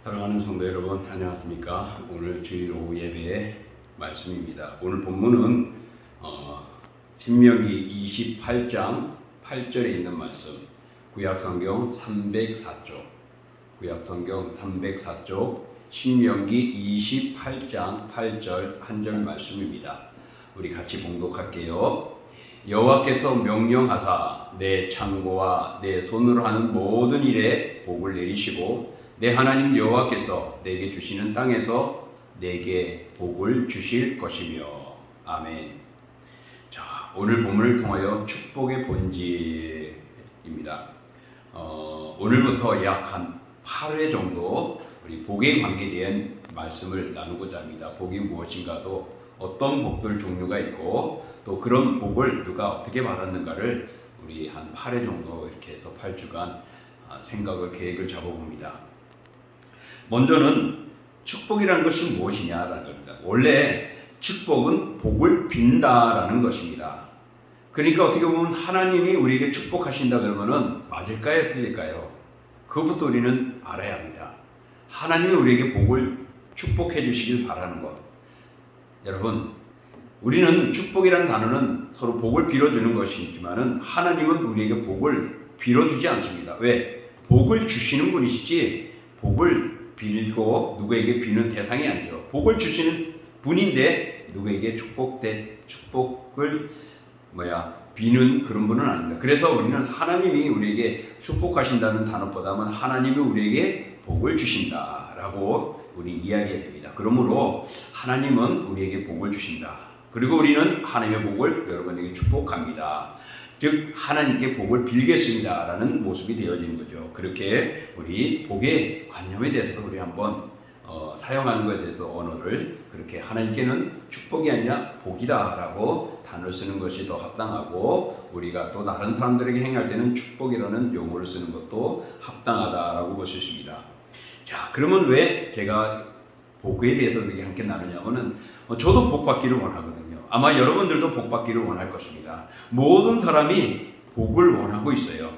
사랑하는 성도 여러분, 안녕하십니까? 오늘 주일 오후 예배의 말씀입니다. 오늘 본문은 신명기 28장 8절에 있는 말씀, 구약성경 304쪽, 구약성경 304쪽, 신명기 28장 8절 한 절 말씀입니다. 우리 같이 봉독할게요. 여호와께서 명령하사 내 창고와 내 손으로 하는 모든 일에 복을 내리시고 내 하나님 여호와께서 내게 주시는 땅에서 내게 복을 주실 것이며. 아멘. 자, 오늘 본문을 통하여 축복의 본질입니다. 오늘부터 약 한 8회 정도 우리 복에 관계된 말씀을 나누고자 합니다. 복이 무엇인가도 어떤 복들 종류가 있고 또 그런 복을 누가 어떻게 받았는가를 우리 한 8회 정도 이렇게 해서 8주간 생각을 계획을 잡아봅니다. 먼저는 축복이라는 것이 무엇이냐라는 겁니다. 원래 축복은 복을 빈다라는 것입니다. 그러니까 어떻게 보면 하나님이 우리에게 축복하신다 그러면은 맞을까요, 틀릴까요? 그것부터 우리는 알아야 합니다. 하나님이 우리에게 복을 축복해 주시길 바라는 것. 여러분, 우리는 축복이라는 단어는 서로 복을 빌어주는 것이지만은 하나님은 우리에게 복을 빌어주지 않습니다. 왜? 복을 주시는 분이시지 복을 빌고 누구에게 비는 대상이 아니죠. 복을 주시는 분인데 누구에게 축복을 비는 그런 분은 아닙니다. 그래서 우리는 하나님이 우리에게 축복하신다는 단어보다는 하나님이 우리에게 복을 주신다라고 우리 이야기해야 됩니다. 그러므로 하나님은 우리에게 복을 주신다. 그리고 우리는 하나님의 복을 여러분에게 축복합니다. 즉 하나님께 복을 빌겠습니다 라는 모습이 되어지는 거죠. 그렇게 우리 복의 관념에 대해서도 우리 한번 사용하는 것에 대해서 언어를 그렇게 하나님께는 축복이 아니라 복이다 라고 단어를 쓰는 것이 더 합당하고 우리가 또 다른 사람들에게 행할 때는 축복이라는 용어를 쓰는 것도 합당하다라고 볼 수 있습니다. 자, 그러면 왜 제가 복에 대해서 이렇게 함께 나누냐면은 저도 복 받기를 원하거든요. 아마 여러분들도 복 받기를 원할 것입니다. 모든 사람이 복을 원하고 있어요.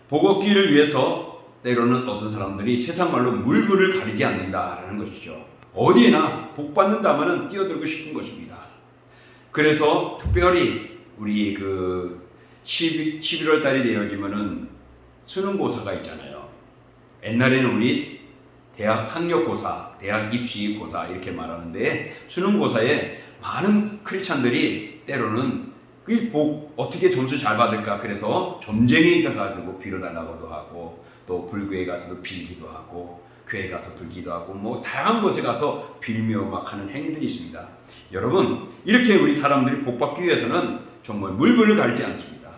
복 얻기를 위해서 때로는 어떤 사람들이 세상 말로 물불을 가리지 않는다라는 것이죠. 어디에나 복 받는다면은 뛰어들고 싶은 것입니다. 그래서 특별히 우리 11월 달이 되어지면은 수능고사가 있잖아요. 옛날에는 우리 대학 학력고사, 대학 입시고사 이렇게 말하는데 수능고사에 많은 크리스찬들이 때로는 그 복 어떻게 점수 잘 받을까 그래서 점쟁이 가가지고 빌어달라고도 하고 또 불교에 가서도 빌기도 하고 교회 가서 빌기도 하고 뭐 다양한 곳에 가서 빌며 막 하는 행위들이 있습니다. 여러분 이렇게 우리 사람들이 복 받기 위해서는 정말 물불을 가리지 않습니다.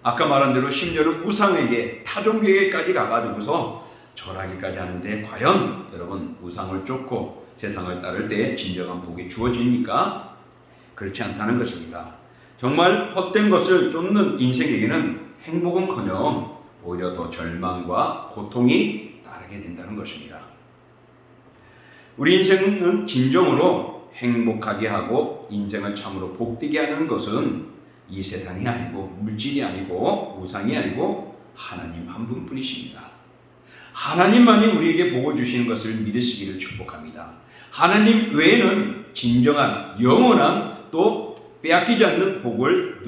아까 말한 대로 심지어는 우상에게 타종교에게까지 가가지고서 절하기까지 하는데 과연 여러분 우상을 쫓고 세상을 따를 때 진정한 복이 주어지니까 그렇지 않다는 것입니다. 정말 헛된 것을 쫓는 인생에게는 행복은커녕 오히려 더 절망과 고통이 따르게 된다는 것입니다. 우리 인생은 진정으로 행복하게 하고 인생을 참으로 복되게 하는 것은 이 세상이 아니고 물질이 아니고 우상이 아니고 하나님 한 분뿐이십니다. 하나님만이 우리에게 복을 주시는 것을 믿으시기를 축복합니다. 하나님 외에는 진정한 영원한 또 빼앗기지 않는 복을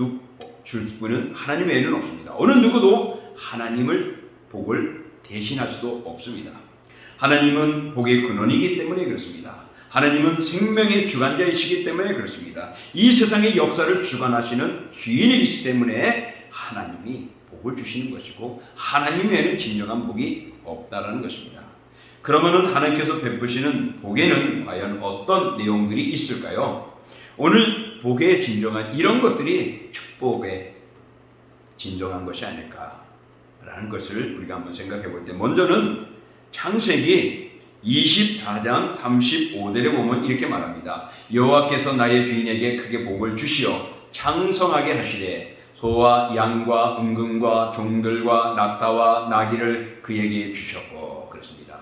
줄 분은 하나님 외에는 없습니다. 어느 누구도 하나님을 복을 대신할 수도 없습니다. 하나님은 복의 근원이기 때문에 그렇습니다. 하나님은 생명의 주관자이시기 때문에 그렇습니다. 이 세상의 역사를 주관하시는 주인이시기 때문에 하나님이 복을 주시는 것이고 하나님 외에는 진정한 복이 없다라는 것입니다. 그러면은 하나님께서 베푸시는 복에는 과연 어떤 내용들이 있을까요? 오늘 복의 진정한 이런 것들이 축복의 진정한 것이 아닐까라는 것을 우리가 한번 생각해 볼 때 먼저는 창세기 24장 35절에 보면 이렇게 말합니다. 여호와께서 나의 주인에게 크게 복을 주시어 장성하게 하시되 소와 양과 음금과 종들과 낙타와 나귀를 그에게 주셨고 그렇습니다.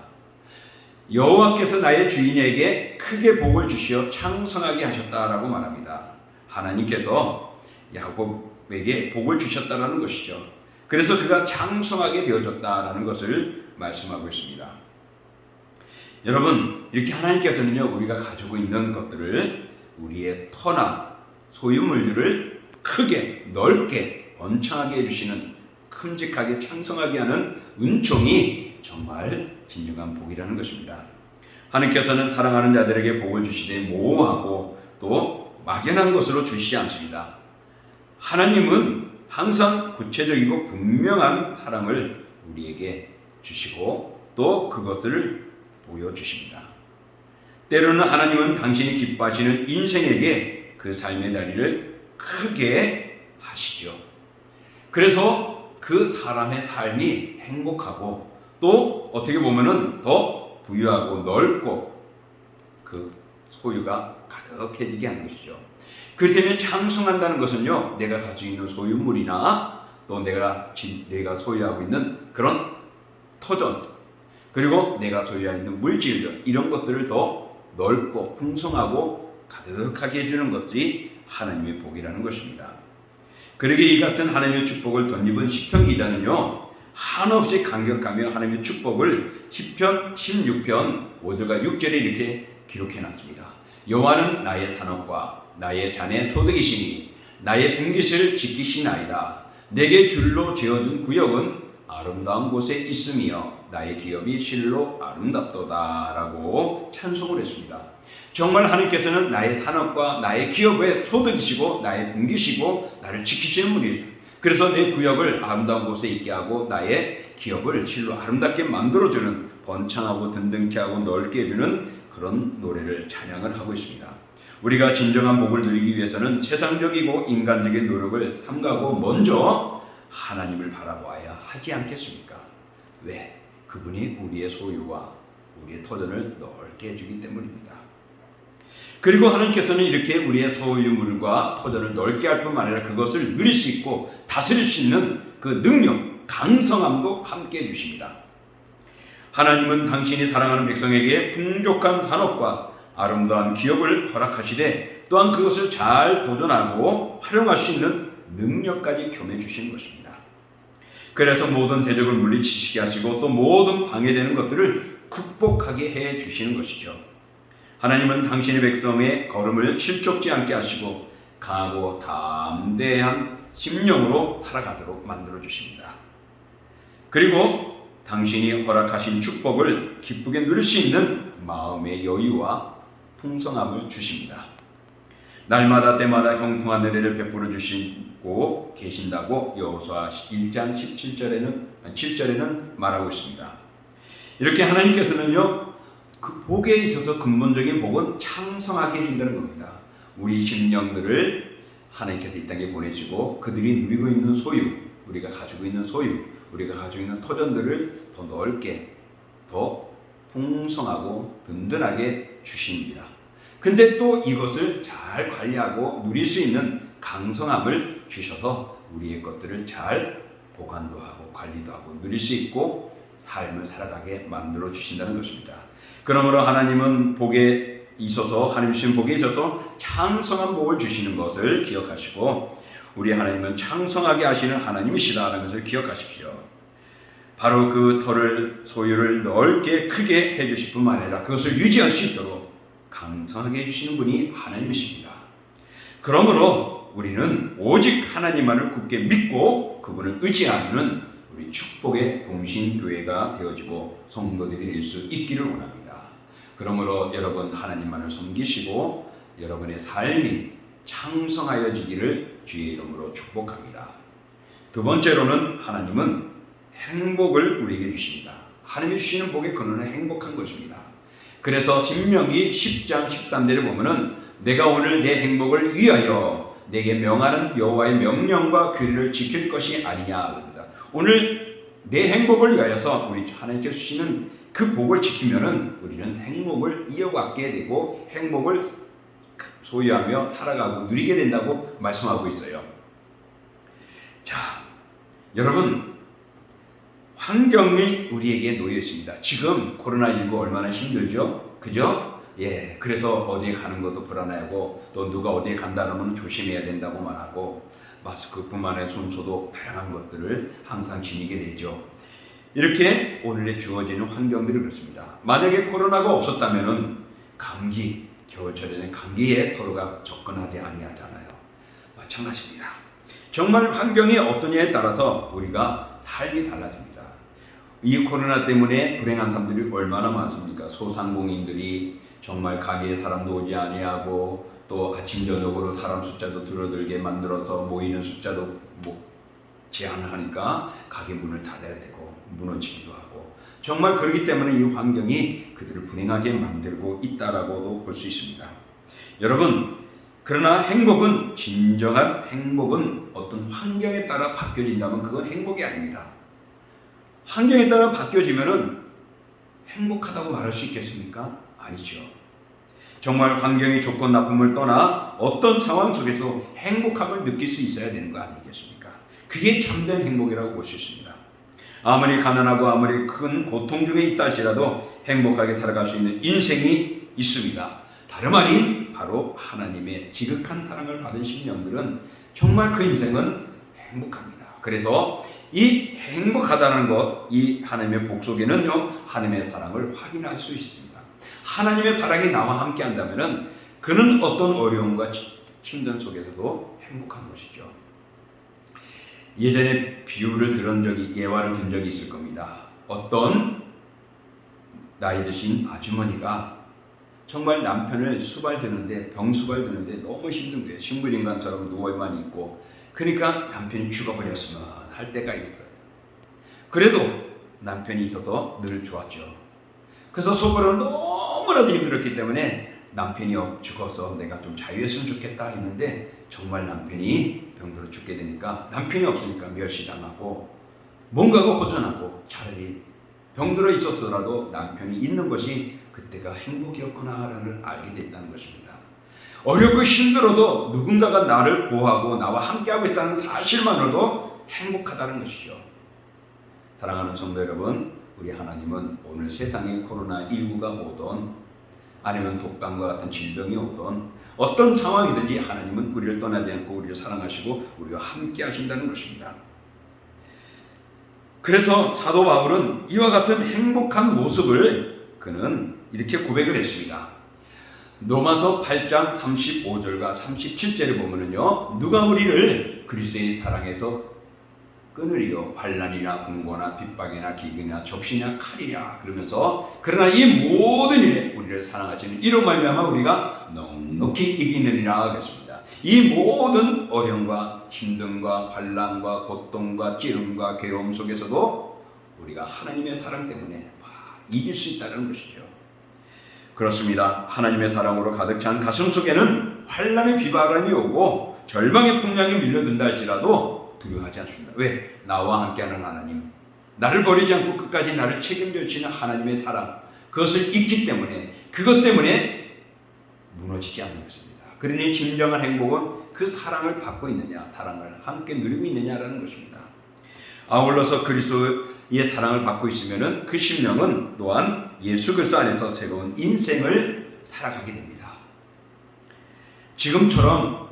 여호와께서 나의 주인에게 크게 복을 주시어 창성하게 하셨다라고 말합니다. 하나님께서 야곱에게 복을 주셨다라는 것이죠. 그래서 그가 장성하게 되어졌다라는 것을 말씀하고 있습니다. 여러분, 이렇게 하나님께서는요, 우리가 가지고 있는 것들을 우리의 터나 소유물들을 크게 넓게 번창하게 해주시는, 큼직하게 창성하게 하는 은총이 정말 진정한 복이라는 것입니다. 하나님께서는 사랑하는 자들에게 복을 주시되 모호하고 또 막연한 것으로 주시지 않습니다. 하나님은 항상 구체적이고 분명한 사랑을 우리에게 주시고 또 그것을 보여주십니다. 때로는 하나님은 당신이 기뻐하시는 인생에게 그 삶의 자리를 크게 하시죠. 그래서 그 사람의 삶이 행복하고 또 어떻게 보면은 더 부유하고 넓고 그 소유가 가득해지게 하는 것이죠. 그렇다면 창성한다는 것은요, 내가 가지고 있는 소유물이나 또 내가 소유하고 있는 그런 터전, 그리고 내가 소유하고 있는 물질들, 이런 것들을 더 넓고 풍성하고 가득하게 해주는 것들이 하나님의 복이라는 것입니다. 그러기에 이 같은 하나님의 축복을 덧입은 시편 기자는요, 한없이 감격하며 하나님의 축복을 시편 16편 5절과 6절에 이렇게 기록해 놨습니다. 여호와는 나의 산업과 나의 잔의 소득이시니 나의 분깃을 지키시나이다. 내게 줄로 지어준 구역은 아름다운 곳에 있으며 나의 기업이 실로 아름답도다 라고 찬송을 했습니다. 정말 하나님께서는 나의 산업과 나의 기업의 소득이시고 나의 분깃이시고 나를 지키시는 분이에요. 그래서 내 구역을 아름다운 곳에 있게 하고 나의 기업을 실로 아름답게 만들어주는, 번창하고 든든케 하고 넓게 해주는 그런 노래를 찬양을 하고 있습니다. 우리가 진정한 복을 누리기 위해서는 세상적이고 인간적인 노력을 삼가고 먼저 하나님을 바라보아야 하지 않겠습니까? 왜? 그분이 우리의 소유와 우리의 터전을 넓게 해주기 때문입니다. 그리고 하나님께서는 이렇게 우리의 소유물과 터전을 넓게 할 뿐만 아니라 그것을 누릴 수 있고 다스릴 수 있는 그 능력, 강성함도 함께 해주십니다. 하나님은 당신이 사랑하는 백성에게 풍족한 산업과 아름다운 기업을 허락하시되 또한 그것을 잘 보존하고 활용할 수 있는 능력까지 겸해 주시는 것입니다. 그래서 모든 대적을 물리치시게 하시고 또 모든 방해되는 것들을 극복하게 해 주시는 것이죠. 하나님은 당신의 백성의 걸음을 실족지 않게 하시고 강하고 담대한 심령으로 살아가도록 만들어 주십니다. 그리고 당신이 허락하신 축복을 기쁘게 누릴 수 있는 마음의 여유와 풍성함을 주십니다. 날마다 때마다 형통한 은혜를 베풀어 주시고 계신다고 여호수아 1장 7절에는 말하고 있습니다. 이렇게 하나님께서는요, 그 복에 있어서 근본적인 복은 창성하게 해준다는 겁니다. 우리 심령들을 하나님께서 이 땅에 보내시고 그들이 누리고 있는 소유, 우리가 가지고 있는 소유, 우리가 가지고 있는 터전들을 더 넓게, 더 풍성하고 든든하게 주십니다. 근데 또 이것을 잘 관리하고 누릴 수 있는 강성함을 주셔서 우리의 것들을 잘 보관도 하고 관리도 하고 누릴 수 있고 삶을 살아가게 만들어 주신다는 것입니다. 그러므로 하나님은 복에 있어서, 하나님 주신 복에 있어서 창성한 복을 주시는 것을 기억하시고 우리 하나님은 창성하게 하시는 하나님이시다는 것을 기억하십시오. 바로 그 터를, 소유를 넓게 크게 해주실 뿐만 아니라 그것을 유지할 수 있도록 강성하게 해주시는 분이 하나님이십니다. 그러므로 우리는 오직 하나님만을 굳게 믿고 그분을 의지하는 우리 축복의 동신교회가 되어지고 성도들이 될 수 있기를 원합니다. 그러므로 여러분 하나님만을 섬기시고 여러분의 삶이 창성하여지기를 주의 이름으로 축복합니다. 두 번째로는 하나님은 행복을 우리에게 주십니다. 하나님이 주시는 복의 근원은 행복한 것입니다. 그래서 신명기 10장 13절에 보면은 내가 오늘 내 행복을 위하여 내게 명하는 여호와의 명령과 규례를 지킬 것이 아니냐. 오늘 내 행복을 위하여서 우리 하나님께서 주시는 그 복을 지키면은 우리는 행복을 이어받게 되고 행복을 소유하며 살아가고 누리게 된다고 말씀하고 있어요. 자, 여러분, 환경이 우리에게 놓여 있습니다. 지금 코로나19 얼마나 힘들죠? 그죠? 예, 그래서 어디에 가는 것도 불안하고 또 누가 어디에 간다 하면 조심해야 된다고 말하고 마스크뿐만 아니라 손소독 다양한 것들을 항상 지니게 되죠. 이렇게 오늘의 주어지는 환경들이 그렇습니다. 만약에 코로나가 없었다면은 감기, 겨울철에는 감기에 서로가 접근하지 아니하잖아요. 마찬가지입니다. 정말 환경이 어떠냐에 따라서 우리가 삶이 달라집니다. 이 코로나 때문에 불행한 사람들이 얼마나 많습니까? 소상공인들이 정말 가게에 사람도 오지 아니하고 또 아침 저녁으로 사람 숫자도 줄어들게 만들어서 모이는 숫자도 제한을 하니까 가게 문을 닫아야 되고 무너지기도 하고 정말 그렇기 때문에 이 환경이 그들을 불행하게 만들고 있다라고도 볼 수 있습니다. 여러분, 그러나 행복은, 진정한 행복은 어떤 환경에 따라 바뀌어진다면 그건 행복이 아닙니다. 환경에 따라 바뀌어지면은 행복하다고 말할 수 있겠습니까? 아니죠. 정말 환경의 조건 나쁨을 떠나 어떤 상황 속에서 행복함을 느낄 수 있어야 되는 거 아니겠습니까? 그게 참된 행복이라고 볼 수 있습니다. 아무리 가난하고 아무리 큰 고통 중에 있다 할지라도 행복하게 살아갈 수 있는 인생이 있습니다. 다름 아닌 바로 하나님의 지극한 사랑을 받은 심령들은 정말 그 인생은 행복합니다. 그래서 이 행복하다는 것, 이 하나님의 복 속에는요, 하나님의 사랑을 확인할 수 있습니다. 하나님의 사랑이 나와 함께 한다면 그는 어떤 어려움과 힘든 속에서도 행복한 것이죠. 예전에 비유를 들은 적이, 예화를 든 적이 있을 겁니다. 어떤 나이 드신 아주머니가 정말 남편을 수발드는데, 병수발드는데 너무 힘든 거예요. 식물인간처럼 누워만 있고, 그러니까 남편이 죽어버렸으면 할 때가 있어요. 그래도 남편이 있어서 늘 좋았죠. 그래서 속으로는 너무나도 힘들었기 때문에 남편이 죽어서 내가 좀 자유했으면 좋겠다 했는데 정말 남편이 병들어 죽게 되니까 남편이 없으니까 멸시당하고 뭔가가 허전하고 차라리 병들어 있었더라도 남편이 있는 것이 그때가 행복이었구나를 알게 됐다는 것입니다. 어렵고 힘들어도 누군가가 나를 보호하고 나와 함께하고 있다는 사실만으로도 행복하다는 것이죠. 사랑하는 성도 여러분, 우리 하나님은 오늘 세상에 코로나19가 오던 아니면 독감과 같은 질병이 오던 어떤 상황이든지 하나님은 우리를 떠나지 않고 우리를 사랑하시고 우리와 함께 하신다는 것입니다. 그래서 사도 바울은 이와 같은 행복한 모습을 그는 이렇게 고백을 했습니다. 로마서 8장 35절과 37절에 보면은요, 누가 우리를 그리스도의 사랑에서 끊으리요, 환난이나 공고나 핍박이나 기근이나 적시나 칼이냐, 그러면서 그러나 이 모든 일에 우리를 사랑하시는 이로 말미암아 우리가 넉넉히 이기느니라 하겠습니다. 이 모든 어려움과 힘듦과 환난과 고통과 찌름과 괴로움 속에서도 우리가 하나님의 사랑 때문에 이길 수 있다는 것이죠. 그렇습니다. 하나님의 사랑으로 가득 찬 가슴 속에는 환난의 비바람이 오고 절망의 풍랑이 밀려든다 할지라도 두려워하지 않습니다. 왜? 나와 함께하는 하나님, 나를 버리지 않고 끝까지 나를 책임져 주시는 하나님의 사랑, 그것을 잊기 때문에, 그것 때문에 무너지지 않는 것입니다. 그러니 진정한 행복은 그 사랑을 받고 있느냐, 사랑을 함께 누리고 있느냐라는 것입니다. 아울러서 그리스도의 사랑을 받고 있으면 그 심령은 또한 예수 그리스도 안에서 새로운 인생을 살아가게 됩니다. 지금처럼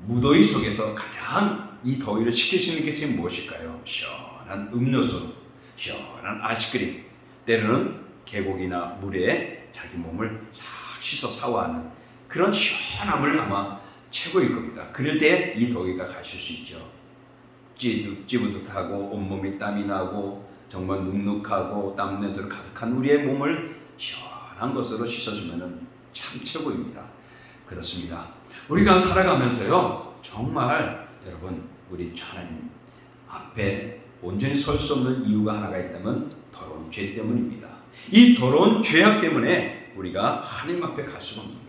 무더위 속에서 가장 이 더위를 식힐 수 있는 것이 무엇일까요? 시원한 음료수, 시원한 아이스크림, 때로는 계곡이나 물에 자기 몸을 싹 씻어 샤워하는 그런 시원함을 아마 최고일 겁니다. 그럴 때 이 더위가 가실 수 있죠. 찌부듯하고 온몸이 땀이 나고 정말 눅눅하고 땀내서로 가득한 우리의 몸을 시원한 것으로 씻어주면 참 최고입니다. 그렇습니다. 우리가 살아가면서요, 정말 여러분, 우리 하나님 앞에 온전히 설 수 없는 이유가 하나가 있다면 더러운 죄 때문입니다. 이 더러운 죄악 때문에 우리가 하나님 앞에 갈 수가 없는 거예요.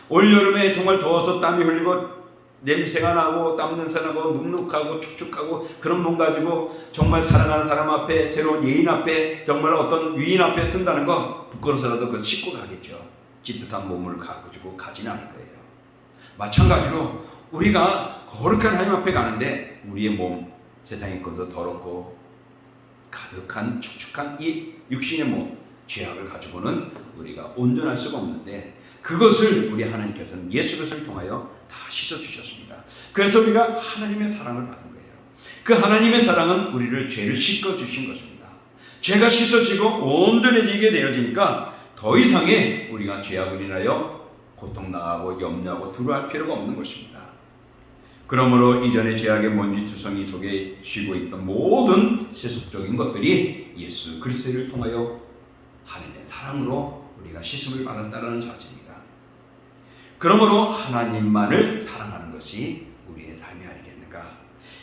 올여름에 정말 더워서 땀이 흘리고 냄새가 나고 땀냄새 나고 눅눅하고 축축하고 그런 몸 가지고 정말 사랑하는 사람 앞에, 새로운 예인 앞에, 정말 어떤 위인 앞에 쓴다는 건 부끄러워서라도 그걸 씻고 가겠죠. 찌뿌듯한 몸을 가지고 가지는 않을 거예요. 마찬가지로 우리가 거룩한 하나님 앞에 가는데 우리의 몸, 세상에 것도 더럽고 가득한 축축한 이 육신의 몸, 죄악을 가지고는 우리가 온전할 수가 없는데 그것을 우리 하나님께서는 예수 그리스도를 통하여 다 씻어주셨습니다. 그래서 우리가 하나님의 사랑을 받은 거예요. 그 하나님의 사랑은 우리를 죄를 씻어주신 것입니다. 죄가 씻어지고 온전해지게 되어지니까 더 이상의 우리가 죄악을 인하여 고통당하고 염려하고 두려워할 필요가 없는 것입니다. 그러므로 이전의 죄악의 먼지 투성이 속에 쉬고 있던 모든 세속적인 것들이 예수 그리스도를 통하여 하나님의 사랑으로 우리가 씻음을 받았다는 사실입니다. 그러므로 하나님만을 사랑하는 것이 우리의 삶이 아니겠는가.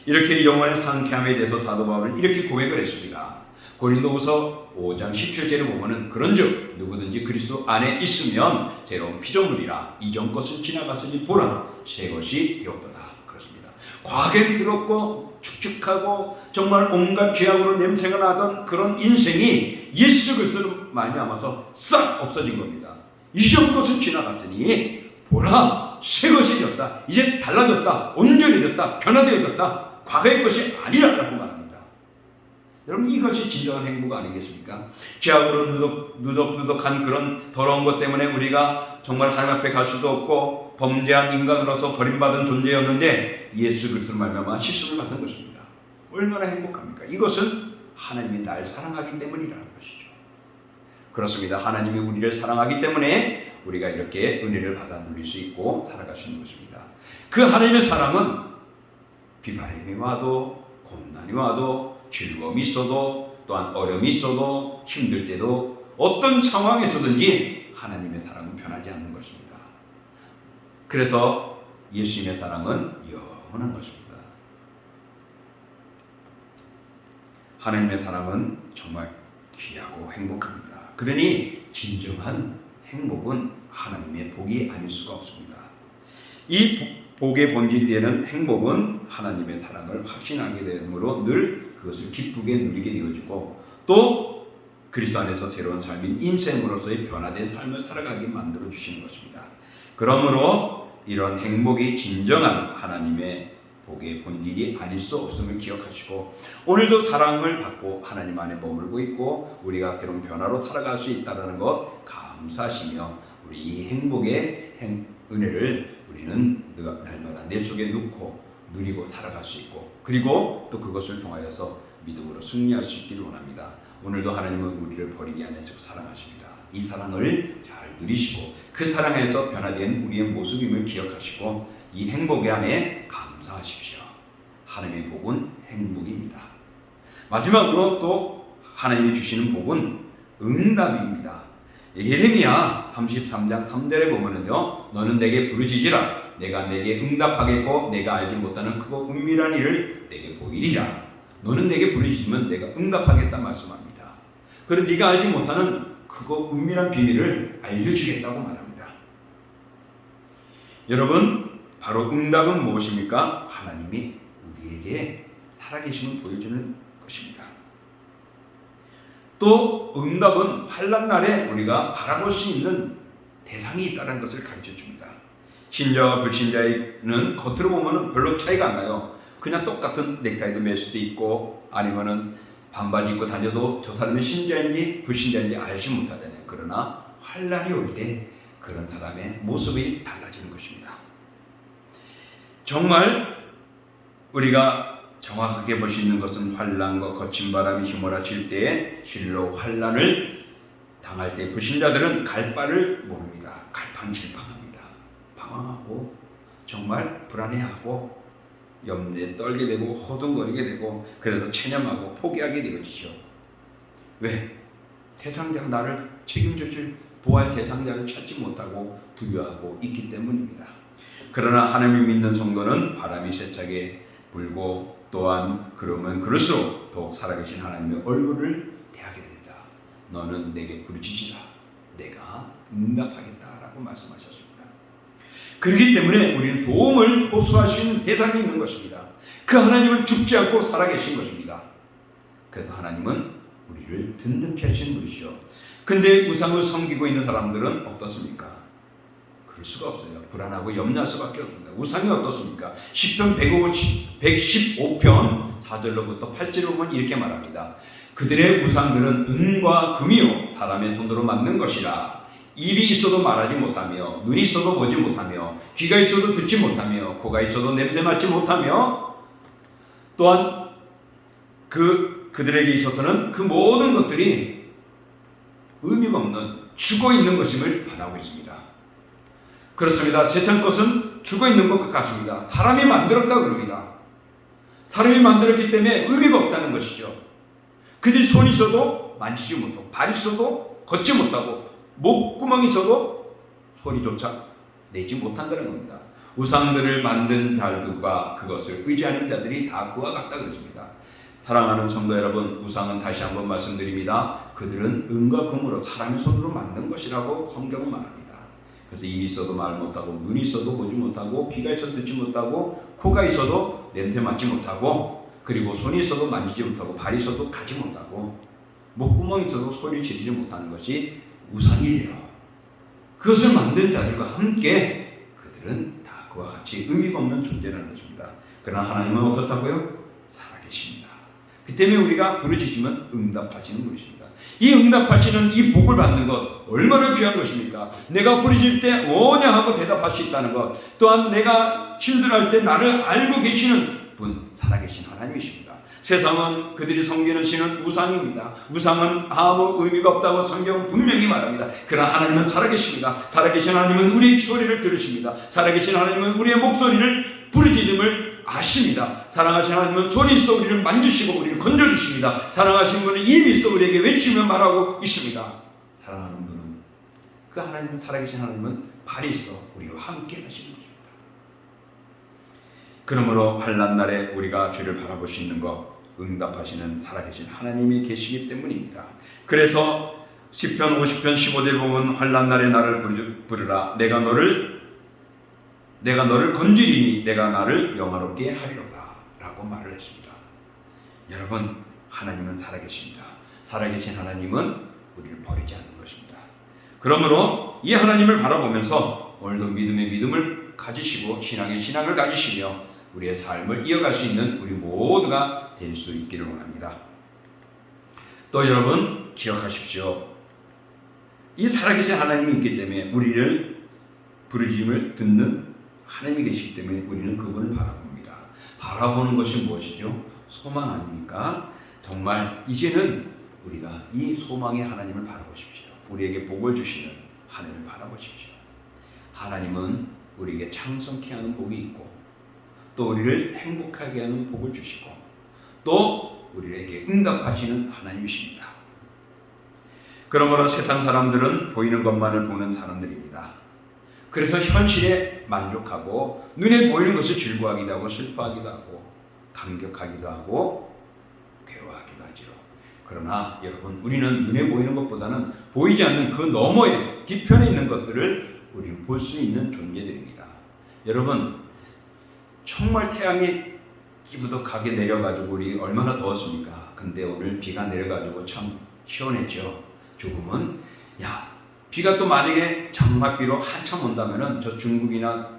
이렇게 영혼의 상쾌함에 대해서 사도 바울은 이렇게 고백을 했습니다. 고린도후서 5장 17절에 보면은 그런즉 누구든지 그리스도 안에 있으면 새로운 피조물이라 이전 것은 지나갔으니 보라 새 것이 되었도다. 그렇습니다. 과거에 더럽고 축축하고 정말 온갖 죄악으로 냄새가 나던 그런 인생이 예수 그리스도로 말미암아서 싹 없어진 겁니다. 이전 것은 지나갔으니 보라 새 것이 되었다. 이제 달라졌다. 온전해졌다. 변화되어졌다. 과거의 것이 아니라고 말합니다. 여러분 이것이 진정한 행복 아니겠습니까? 죄악으로 누덕누덕한 그런 더러운 것 때문에 우리가 정말 하나님 앞에 갈 수도 없고 범죄한 인간으로서 버림받은 존재였는데 예수 그리스도로 말미암아 씻음을 받은 것입니다. 얼마나 행복합니까? 이것은 하나님이 날 사랑하기 때문이라는 것이죠. 그렇습니다. 하나님이 우리를 사랑하기 때문에 우리가 이렇게 은혜를 받아 누릴 수 있고 살아갈 수 있는 것입니다. 그 하나님의 사랑은 비바람이 와도 고난이 와도 즐거움이 있어도 또한 어려움이 있어도 힘들 때도 어떤 상황에서든지 하나님의 사랑은 변하지 않는 것입니다. 그래서 예수님의 사랑은 영원한 것입니다. 하나님의 사랑은 정말 귀하고 행복합니다. 그러니 진정한 행복은 하나님의 복이 아닐 수가 없습니다. 이 복의 본질이 되는 행복은 하나님의 사랑을 확신하게 되므로 늘 그것을 기쁘게 누리게 되어지고 또 그리스도 안에서 새로운 삶인 인생으로서의 변화된 삶을 살아가게 만들어 주시는 것입니다. 그러므로 이런 행복이 진정한 하나님의 복의 본질이 아닐 수 없음을 기억하시고 오늘도 사랑을 받고 하나님 안에 머물고 있고 우리가 새로운 변화로 살아갈 수 있다는 것 감사하시며 우리 이 행복의 은혜를 우리는 날마다 내 속에 넣고 누리고 살아갈 수 있고 그리고 또 그것을 통하여서 믿음으로 승리할 수 있기를 원합니다. 오늘도 하나님은 우리를 버리지 않으시고 사랑하십니다. 이 사랑을 잘 누리시고 그 사랑에서 변화된 우리의 모습임을 기억하시고 이 행복의 안에 감사하십시오. 하나님의 복은 행복입니다. 마지막으로 또 하나님이 주시는 복은 응답입니다. 예레미야 33장 3절에 보면은요, 너는 내게 부르짖으라. 내가 내게 응답하겠고 내가 알지 못하는 크고 은밀한 일을 내게 보이리라. 너는 내게 부르짖으면 내가 응답하겠다 말씀합니다. 그럼 네가 알지 못하는 크고 은밀한 비밀을 알려주겠다고 말합니다. 여러분, 바로 응답은 무엇입니까? 하나님이 우리에게 살아계심을 보여주는 것입니다. 또 응답은 환난 날에 우리가 바라볼 수 있는 대상이 있다는 것을 가르쳐 줍니다. 신자와 불신자는 겉으로 보면 별로 차이가 안 나요. 그냥 똑같은 넥타이도 맬 수도 있고 아니면은 반바지 입고 다녀도 저 사람이 신자인지 불신자인지 알지 못하잖아요. 그러나 환난이 올 때 그런 사람의 모습이 달라지는 것입니다. 정말 우리가 정확하게 볼 수 있는 것은 환난과 거친 바람이 휘몰아칠 때에 실로 환난을 당할 때 불신자들은 갈 바를 모릅니다. 갈팡질팡합니다. 방황하고 정말 불안해하고 염려에 떨게 되고 호둥거리게 되고 그래서 체념하고 포기하게 되어지죠. 왜? 대상자가 나를 책임져 줄 보호할 대상자를 찾지 못하고 두려워하고 있기 때문입니다. 그러나 하나님을 믿는 성도는 바람이 세차게 불고 또한 그러면 그럴수록 더욱 살아계신 하나님의 얼굴을 대하게 됩니다. 너는 내게 부르짖으라. 내가 응답하겠다라고 말씀하셨습니다. 그렇기 때문에 우리는 도움을 호소할 수 있는 대상이 있는 것입니다. 그 하나님은 죽지 않고 살아계신 것입니다. 그래서 하나님은 우리를 든든케 하시는 분이시죠. 근데 우상을 섬기고 있는 사람들은 어떻습니까? 그럴 수가 없어요. 불안하고 염려할 수밖에 없습니다. 우상이 어떻습니까? 시편 115편 4절로부터 8절로 보면 이렇게 말합니다. 그들의 우상들은 은과 금이요 사람의 손으로 만든 것이라. 입이 있어도 말하지 못하며 눈이 있어도 보지 못하며 귀가 있어도 듣지 못하며 코가 있어도 냄새 맡지 못하며 또한 그 그들에게 있어서는 그 모든 것들이 의미가 없는 죽어 있는 것임을 반하고 있습니다. 그렇습니다. 세상 것은 죽어 있는 것 같습니다. 사람이 만들었다고 그럽니다. 사람이 만들었기 때문에 의미가 없다는 것이죠. 그들이 손이 있어도 만지지 못하고, 발이 있어도 걷지 못하고, 목구멍이 있어도 소리조차 내지 못한다는 겁니다. 우상들을 만든 자들과 그것을 의지하는 자들이 다 그와 같다 그랬습니다. 사랑하는 성도 여러분, 우상은 다시 한번 말씀드립니다. 그들은 은과 금으로 사람의 손으로 만든 것이라고 성경은 말합니다. 그래서 입이 있어도 말 못하고, 눈이 있어도 보지 못하고, 귀가 있어도 듣지 못하고, 코가 있어도 냄새 맡지 못하고, 그리고 손이 있어도 만지지 못하고, 발이 있어도 가지 못하고, 목구멍이 있어도 소리 지르지 못하는 것이 우상이래요. 그것을 만든 자들과 함께 그들은 다 그와 같이 의미가 없는 존재라는 것입니다. 그러나 하나님은 어떻다고요? 살아계십니다. 그 때문에 우리가 부르짖으면 응답하시는 분이십니다. 이 응답하시는 이 복을 받는 것 얼마나 귀한 것입니까? 내가 부르짖을 때 오냐 하고 대답할 수 있다는 것, 또한 내가 힘들어할 때 나를 알고 계시는 분, 살아계신 하나님이십니다. 세상은 그들이 섬기는 신은 우상입니다. 우상은 아무 의미가 없다고 성경은 분명히 말합니다. 그러나 하나님은 살아계십니다. 살아계신 하나님은 우리의 소리를 들으십니다. 살아계신 하나님은 우리의 목소리를 부르짖음을 아십니다. 사랑하신 하나님은 손이 있어 우리를 만지시고 우리를 건져주십니다. 사랑하신 분은 입이 있어 우리에게 외치며 말하고 있습니다. 사랑하는 분은, 그 하나님은, 살아계신 하나님은 발이 있어 우리와 함께 하시는 것입니다. 그러므로 환난 날에 우리가 주를 바라볼 수 있는 것, 응답하시는 살아계신 하나님이 계시기 때문입니다. 그래서 시편 50편 15절 보면 환난 날에 나를 부르라. 내가 너를 건지리니 내가 나를 영화롭게 하리로다 라고 말을 했습니다. 여러분, 하나님은 살아계십니다. 살아계신 하나님은 우리를 버리지 않는 것입니다. 그러므로 이 하나님을 바라보면서 오늘도 믿음의 믿음을 가지시고 신앙의 신앙을 가지시며 우리의 삶을 이어갈 수 있는 우리 모두가 될 수 있기를 원합니다. 또 여러분 기억하십시오. 이 살아계신 하나님이 있기 때문에 우리를 부르짖음을 듣는 하나님이 계시기 때문에 우리는 그분을 바라봅니다. 바라보는 것이 무엇이죠? 소망 아닙니까? 정말 이제는 우리가 이 소망의 하나님을 바라보십시오. 우리에게 복을 주시는 하나님을 바라보십시오. 하나님은 우리에게 창성케 하는 복이 있고, 또 우리를 행복하게 하는 복을 주시고, 또 우리에게 응답하시는 하나님이십니다. 그러므로 세상 사람들은 보이는 것만을 보는 사람들입니다. 그래서 현실에 만족하고 눈에 보이는 것을 즐거워하기도 하고 슬퍼하기도 하고 감격하기도 하고 괴로워하기도 하죠. 그러나 여러분, 우리는 눈에 보이는 것보다는 보이지 않는 그 너머에 뒤편에 있는 것들을 우리는 볼 수 있는 존재들입니다. 여러분, 정말 태양이 기부덕하게 내려가지고 우리 얼마나 더웠습니까? 근데 오늘 비가 내려가지고 참 시원했죠. 조금은. 비가 또 만약에 장맛비로 한참 온다면은 저 중국이나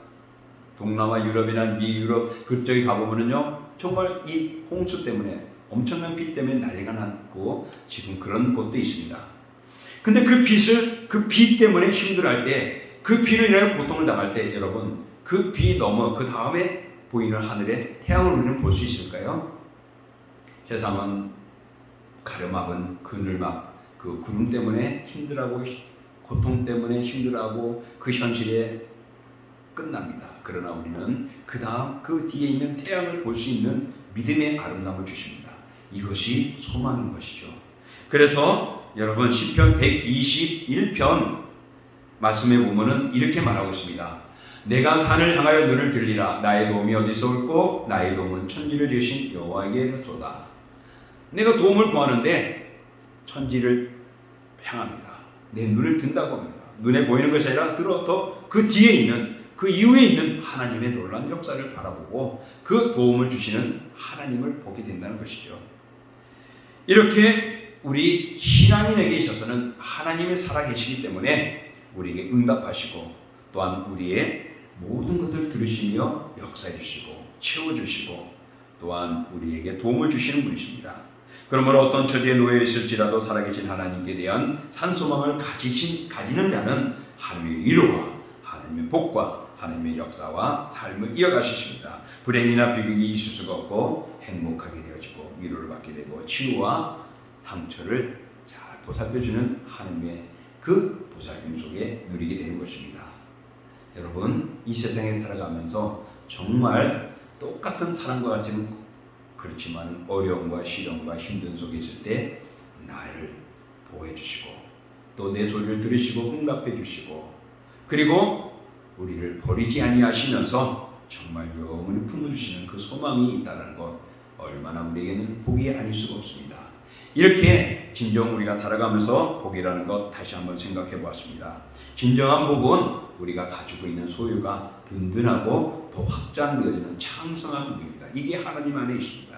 동남아 유럽이나 미유럽 그쪽에 가보면은요, 정말 이 홍수 때문에, 엄청난 비 때문에 난리가 났고 지금 그런 곳도 있습니다. 근데 그 비 때문에 힘들어할 때, 그 비로 인해 고통을 당할 때, 여러분, 그 비 넘어 그 다음에 보이는 하늘에 태양을 우리는 볼 수 있을까요? 세상은 가려막은 그늘막, 그 구름 때문에 힘들어하고 고통 때문에 힘들어하고 그 현실에 끝납니다. 그러나 우리는 그 다음 그 뒤에 있는 태양을 볼 수 있는 믿음의 아름다움을 주십니다. 이것이 소망인 것이죠. 그래서 여러분, 시편 121편 말씀에 보면은 이렇게 말하고 있습니다. 내가 산을 향하여 눈을 들리라. 나의 도움이 어디서 올꼬? 나의 도움은 천지를 지으신 여호와에게로소이다. 내가 도움을 구하는데 천지를 향합니다. 내 눈을 든다고 합니다. 눈에 보이는 것이 아니라 들어서 그 뒤에 있는, 그 이후에 있는 하나님의 놀라운 역사를 바라보고 그 도움을 주시는 하나님을 보게 된다는 것이죠. 이렇게 우리 신앙인에게 있어서는 하나님이 살아계시기 때문에 우리에게 응답하시고, 또한 우리의 모든 것들을 들으시며 역사해 주시고 채워주시고, 또한 우리에게 도움을 주시는 분이십니다. 그러므로 어떤 처지에 놓여 있을지라도 살아계신 하나님께 대한 산소망을 가지는 자는 하나님의 위로와 하나님의 복과 하나님의 역사와 삶을 이어가시십니다. 불행이나 비극이 있을 수가 없고 행복하게 되어지고 위로를 받게 되고 치유와 상처를 잘 보살펴주는 하나님의 그 보살핌 속에 누리게 되는 것입니다. 여러분, 이 세상에 살아가면서 정말 똑같은 사람과 같지는 그렇지만 어려움과 시련과 힘든 속에 있을 때 나를 보호해 주시고 또 내 소리를 들으시고 응답해 주시고 그리고 우리를 버리지 아니하시면서 정말 영원히 품어주시는 그 소망이 있다는 것, 얼마나 우리에게는 복이 아닐 수가 없습니다. 이렇게 진정 우리가 살아가면서 복이라는 것 다시 한번 생각해 보았습니다. 진정한 복은 우리가 가지고 있는 소유가 든든하고 더 확장되어지는 창성한 복입니다. 이게 하나님 안에 있습니다.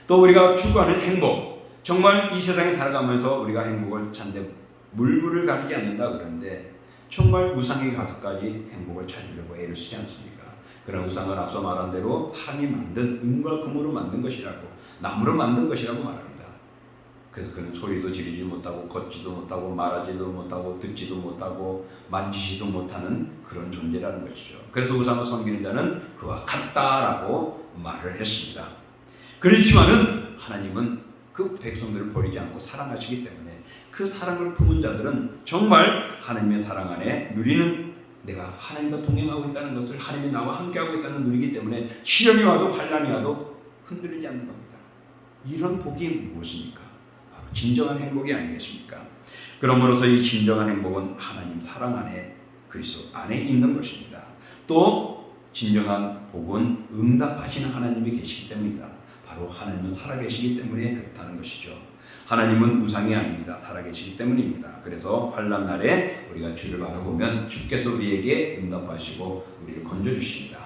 또 우리가 추구하는 행복, 정말 이 세상에 살아가면서 우리가 행복을 찾는데 물불을 가리지 않는다 그러는데 정말 우상에 가서까지 행복을 찾으려고 애를 쓰지 않습니까? 그런 우상은 앞서 말한 대로 사람이 만든 은과 금으로 만든 것이라고, 나무로 만든 것이라고 말합니다. 그래서 그는 소리도 지르지 못하고 걷지도 못하고 말하지도 못하고 듣지도 못하고 만지지도 못하는 그런 존재라는 것이죠. 그래서 우상을 섬기는 자는 그와 같다라고 말을 했습니다. 그렇지만은 하나님은 그 백성들을 버리지 않고 사랑하시기 때문에 그 사랑을 품은 자들은 정말 하나님의 사랑 안에 누리는, 내가 하나님과 동행하고 있다는 것을, 하나님이 나와 함께하고 있다는 누리기 때문에 시련이 와도 환난이 와도 흔들리지 않는 겁니다. 이런 복이 무엇입니까? 바로 진정한 행복이 아니겠습니까? 그러므로서 이 진정한 행복은 하나님 사랑 안에, 그리스도 안에 있는 것입니다. 또 진정한 복은 응답하시는 하나님이 계시기 때문입니다. 바로 하나님은 살아계시기 때문에 그렇다는 것이죠. 하나님은 우상이 아닙니다. 살아계시기 때문입니다. 그래서 환난 날에 우리가 주를 바라보면 주께서 우리에게 응답하시고 우리를 건져주십니다.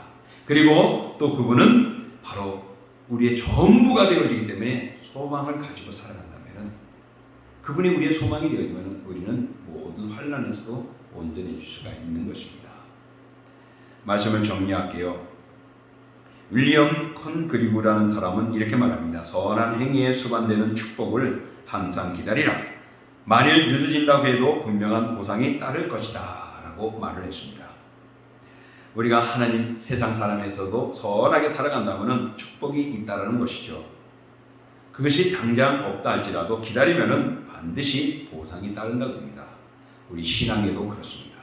그리고 또 그분은 바로 우리의 전부가 되어지기 때문에 소망을 가지고 살아간다면, 그분이 우리의 소망이 되어지면 우리는 모든 환난에서도 온전해질 수가 있는 것입니다. 말씀을 정리할게요. 윌리엄 컨그리브라는 사람은 이렇게 말합니다. 선한 행위에 수반되는 축복을 항상 기다리라. 만일 늦어진다고 해도 분명한 보상이 따를 것이다 라고 말을 했습니다. 우리가 하나님 세상 사람에서도 선하게 살아간다면 축복이 있다는 것이죠. 그것이 당장 없다 할지라도 기다리면 반드시 보상이 따른다고 합니다. 우리 신앙에도 그렇습니다.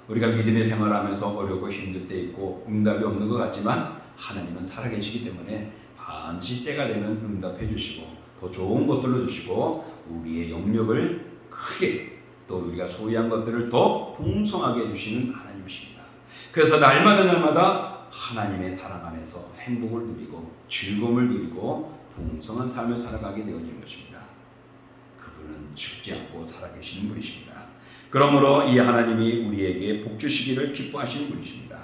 우리가 믿음의 생활하면서 어렵고 힘들 때 있고 응답이 없는 것 같지만 하나님은 살아계시기 때문에 반드시 때가 되면 응답해 주시고 더 좋은 것들로 주시고 우리의 영역을 크게, 또 우리가 소유한 것들을 더 풍성하게 해주시는 하나님이십니다. 그래서 날마다 하나님의 사랑 안에서 행복을 누리고 즐거움을 누리고 풍성한 삶을 살아가게 되어지는 것입니다. 그분은 죽지 않고 살아계시는 분이십니다. 그러므로 이 하나님이 우리에게 복 주시기를 기뻐하시는 분이십니다.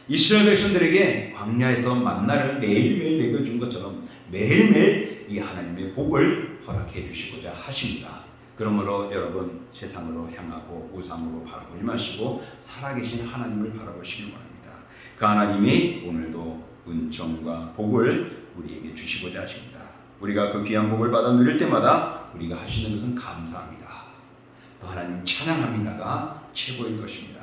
이스라엘 백성들에게 광야에서 만나를 매일매일 먹여준 것처럼 매일매일 이 하나님의 복을 허락해 주시고자 하십니다. 그러므로 여러분, 세상으로 향하고 우상으로 바라보지 마시고 살아계신 하나님을 바라보시길 바랍니다. 그 하나님이 오늘도 은총과 복을 우리에게 주시고자 하십니다. 우리가 그 귀한 복을 받아 누릴 때마다 우리가 하시는 것은 감사합니다. 또 하나님 찬양합니다가 최고일 것입니다.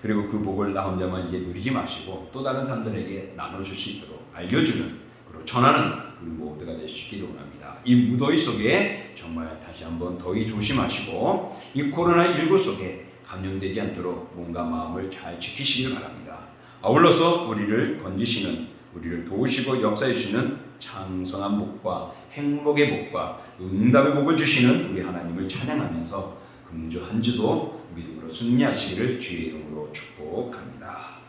그리고 그 복을 나 혼자만 이제 누리지 마시고 또 다른 사람들에게 나눠줄 수 있도록 알려주는, 그리고 전하는 우리 모두가 되시기를 원합니다. 이 무더위 속에 정말 다시 한번 더위 조심하시고 이 코로나19 속에 감염되지 않도록 몸과 마음을 잘 지키시길 바랍니다. 아울러서 우리를 건지시는, 우리를 도우시고 역사해 주시는 창성한 복과 행복의 복과 응답의 복을 주시는 우리 하나님을 찬양하면서 금주 한 주도 믿음으로 승리하시기를 주의 이름으로 축복합니다.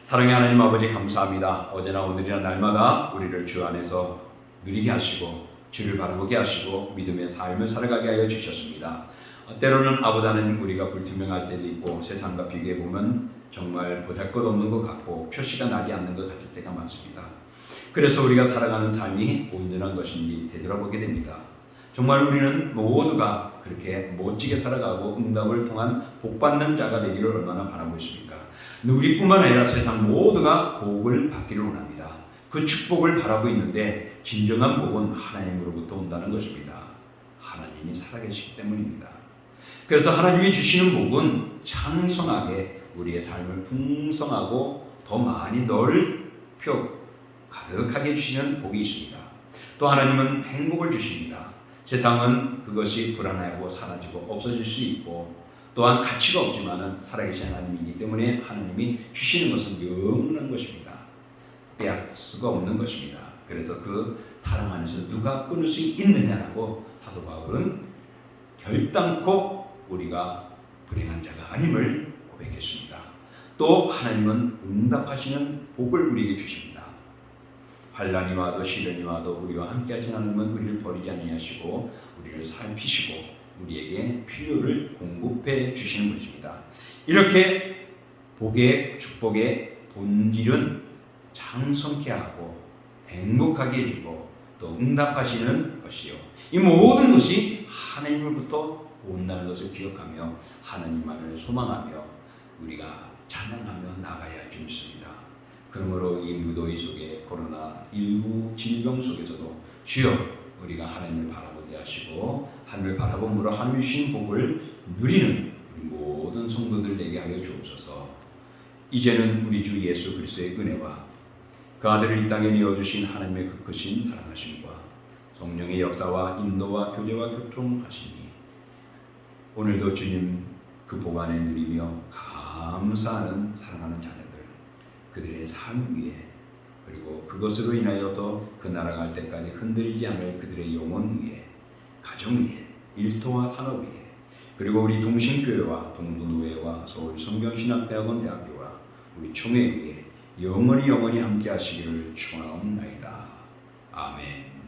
사랑의 하나님 아버지, 감사합니다. 어제나 오늘이나 날마다 우리를 주 안에서 누리게 하시고 주를 바라보게 하시고 믿음의 삶을 살아가게 하여 주셨습니다. 때로는 아보다는 우리가 불투명할 때도 있고 세상과 비교해 보면 정말 보잘것없는 것 같고 표시가 나지 않는 것 같을 때가 많습니다. 그래서 우리가 살아가는 삶이 온전한 것인지 되돌아보게 됩니다. 정말 우리는 모두가 그렇게 멋지게 살아가고 응답을 통한 복받는 자가 되기를 얼마나 바라고 있습니까? 우리뿐만 아니라 세상 모두가 복을 받기를 원합니다. 그 축복을 바라고 있는데 진정한 복은 하나님으로부터 온다는 것입니다. 하나님이 살아계시기 때문입니다. 그래서 하나님이 주시는 복은 창성하게 우리의 삶을 풍성하고 더 많이 넓혀 가득하게 주시는 복이 있습니다. 또 하나님은 행복을 주십니다. 세상은 그것이 불안하고 사라지고 없어질 수 있고 또한 가치가 없지만은 살아계신 하나님이기 때문에 하나님이 주시는 것은 영원한 것입니다. 빼앗을 수가 없는 것입니다. 그래서 그 사랑 안에서 누가 끊을 수 있느냐라고 사도 바울은 결단코 우리가 불행한 자가 아님을 고백했습니다. 또 하나님은 응답하시는 복을 우리에게 주십니다. 환난이 와도 시련이 와도 우리와 함께 하신 하나님은 우리를 버리지 아니하시고 우리를 살피시고 우리에게 필요를 공급해 주시는 분이십니다. 이렇게 복의 축복의 본질은 장성케 하고 행복하게 해주고 또 응답하시는 것이요. 이 모든 것이 하나님으로부터 온다는 것을 기억하며 하나님만을 소망하며 우리가 찬양하며 나가야 할 줄 믿습니다. 그러므로 이 무더위 속에 코로나19 질병 속에서도 주여 우리가 하나님을 바라보게 하시고 하나님을 바라봄으로 하나님이 주신 복을 누리는 우리 모든 성도들 되게 하여 주옵소서. 이제는 우리 주 예수 그리스도의 은혜와 그 아들을 이 땅에 내어주신 하나님의 그 크신 사랑하심과 성령의 역사와 인도와 교제와 교통하심이 오늘도 주님 그 복 안에 누리며 감사하는 사랑하는 자녀들 그들의 삶 위에 그리고 그것으로 인하여서 그 나라가 갈 때까지 흔들리지 않을 그들의 영혼 위에 가정 위에 일터와 산업 위에 그리고 우리 동신교회와 동부노회와 서울성경신학대학원 대학교와 우리 총회 위에 영원히 함께 하시기를 축원하옵나이다. 아멘.